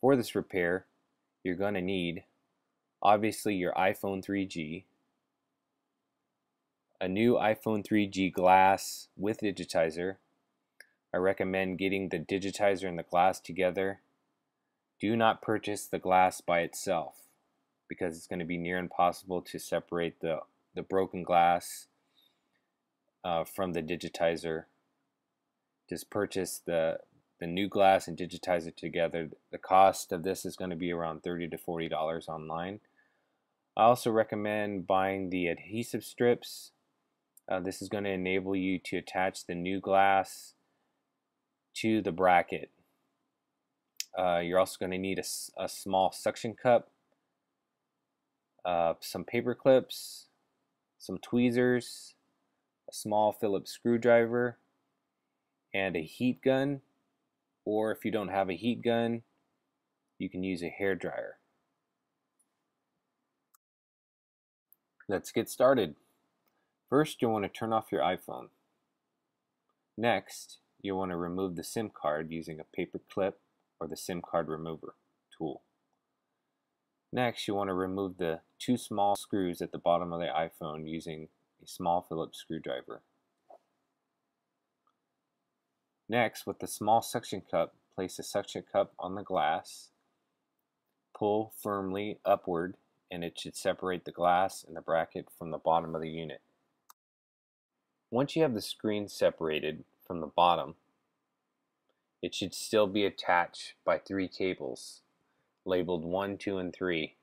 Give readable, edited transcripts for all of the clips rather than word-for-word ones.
For this repair, you're going to need obviously your iPhone 3G, a new iPhone 3G glass with Digitizer. I recommend getting the Digitizer and the glass together. Do not purchase the glass by itself because it's going to be near impossible to separate the broken glass from the Digitizer. Just purchase the new glass and Digitizer together. The cost of this is going to be around $30 to $40 online. I also recommend buying the adhesive strips. This is going to enable you to attach the new glass to the bracket. You're also going to need a small suction cup, some paper clips, some tweezers, a small Phillips screwdriver, and a heat gun. Or if you don't have a heat gun, you can use a hair dryer. Let's get started. First, you'll want to turn off your iPhone. Next, you'll want to remove the SIM card using a paper clip or the SIM card remover tool. Next, you want to remove the two small screws at the bottom of the iPhone using a small Phillips screwdriver. Next, with the small suction cup, place the suction cup on the glass, pull firmly upward, and it should separate the glass and the bracket from the bottom of the unit. Once you have the screen separated from the bottom, it should still be attached by 3 cables, labeled 1, 2, and 3.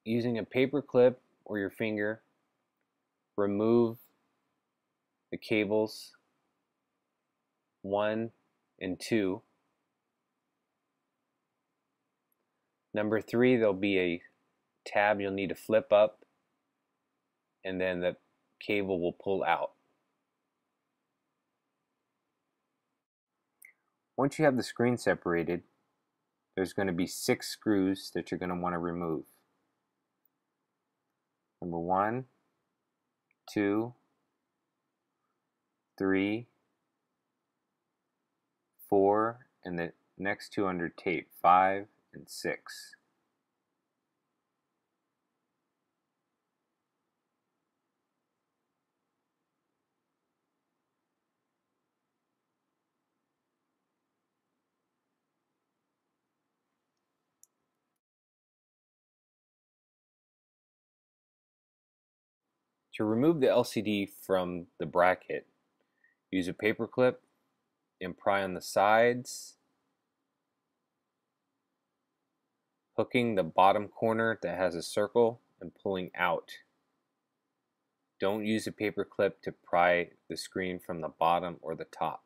Using a paper clip or your finger, remove the cables 1 and 2. Number 3, there'll be a tab you'll need to flip up, and then the cable will pull out. Once you have the screen separated, there's going to be 6 screws that you're going to want to remove. Number 1, 2, 3, 4, and the next 2 under tape, 5 and 6. To remove the LCD from the bracket, use a paper clip and pry on the sides, hooking the bottom corner that has a circle and pulling out. Don't use a paper clip to pry the screen from the bottom or the top.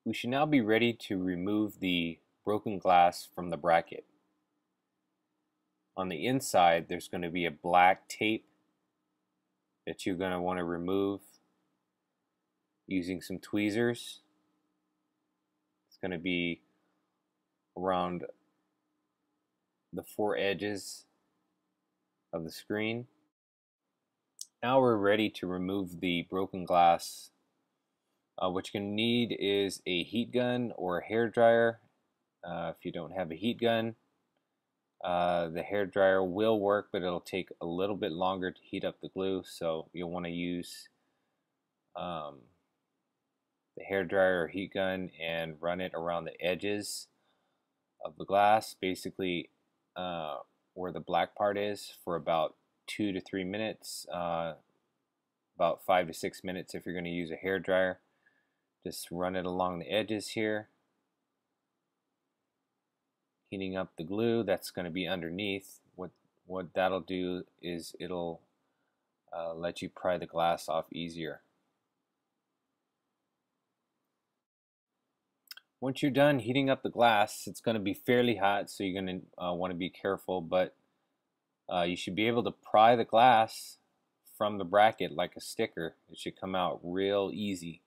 We should now be ready to remove the broken glass from the bracket. On the inside, there's going to be a black tape that you're going to want to remove using some tweezers. It's going to be around the 4 edges of the screen. Now we're ready to remove the broken glass. What you're going to need is a heat gun or a hair dryer. If you don't have a heat gun, the hair dryer will work, but it'll take a little bit longer to heat up the glue, so you'll want to use the hair dryer or heat gun and run it around the edges of the glass, basically where the black part is, for about 2 to 3 minutes, about 5 to 6 minutes if you're going to use a hair dryer. Just run it along the edges here, heating up the glue that's going to be underneath. What that'll do is it'll let you pry the glass off easier. Once you're done heating up the glass, it's going to be fairly hot, so you're going to want to be careful, but you should be able to pry the glass from the bracket like a sticker. It should come out real easy.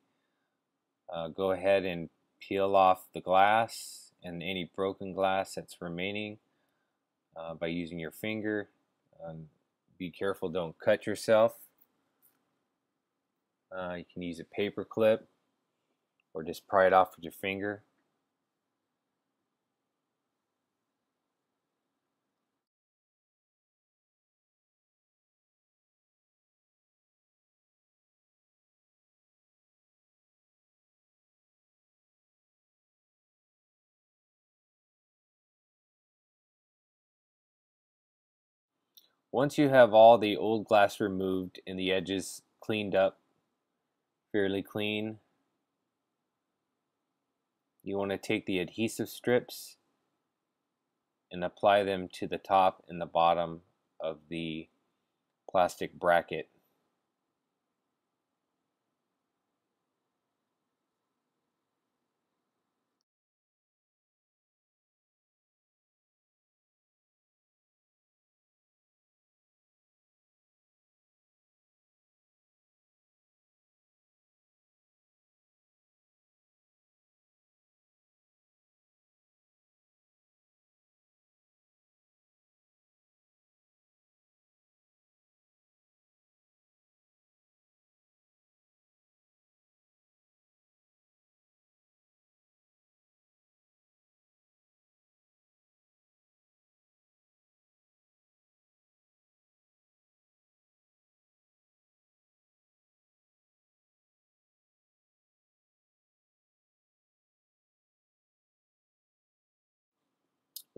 Go ahead and peel off the glass and any broken glass that's remaining by using your finger. Be careful, don't cut yourself. You can use a paper clip or just pry it off with your finger. Once you have all the old glass removed and the edges cleaned up fairly clean, you want to take the adhesive strips and apply them to the top and the bottom of the plastic bracket.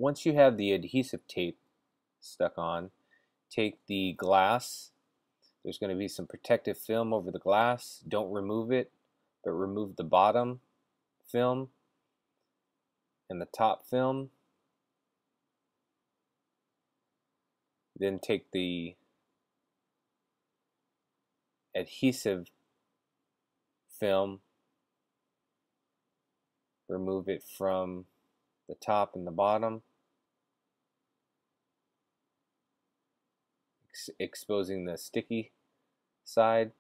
Once you have the adhesive tape stuck on, take the glass. There's going to be some protective film over the glass. Don't remove it, but remove the bottom film and the top film. Then take the adhesive film, remove it from the top and the bottom, exposing the sticky side.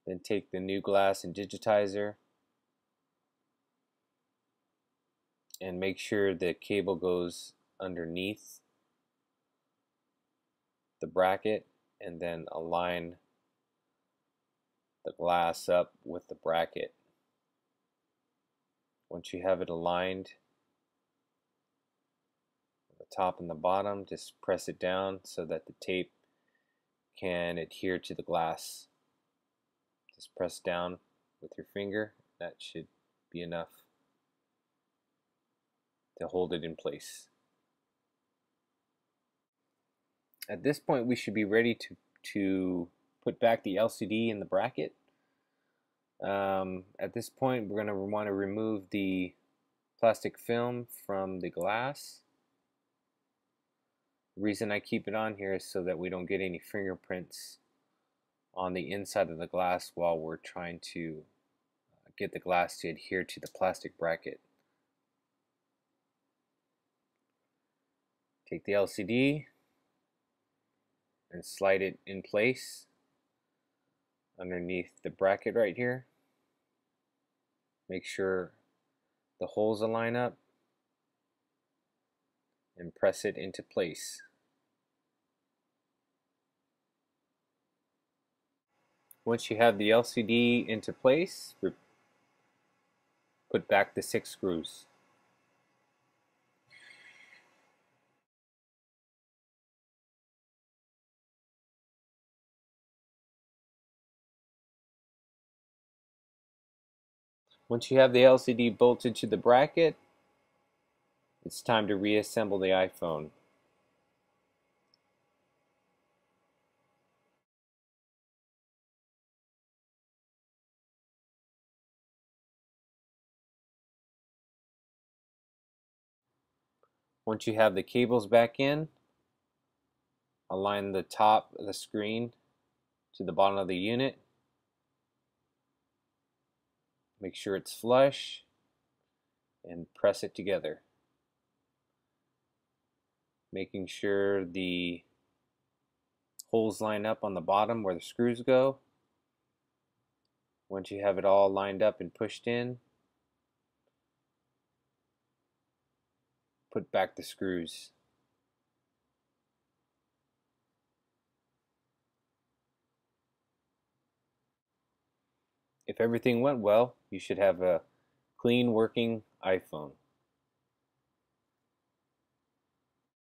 Then take the new glass and digitizer and make sure the cable goes underneath the bracket, and then align the glass up with the bracket. Once you have it aligned, the top and the bottom, just press it down so that the tape can adhere to the glass. Just press down with your finger. That should be enough to hold it in place. At this point, we should be ready to put back the LCD in the bracket. At this point, we're going to want to remove the plastic film from the glass. The reason I keep it on here is so that we don't get any fingerprints on the inside of the glass while we're trying to get the glass to adhere to the plastic bracket. Take the LCD and slide it in place underneath the bracket right here. Make sure the holes align up and press it into place. Once you have the LCD into place, put back the 6 screws. Once you have the LCD bolted to the bracket, it's time to reassemble the iPhone. Once you have the cables back in, align the top of the screen to the bottom of the unit. Make sure it's flush and press it together. Making sure the holes line up on the bottom where the screws go. Once you have it all lined up and pushed in, put back the screws. If everything went well, you should have a clean working iPhone.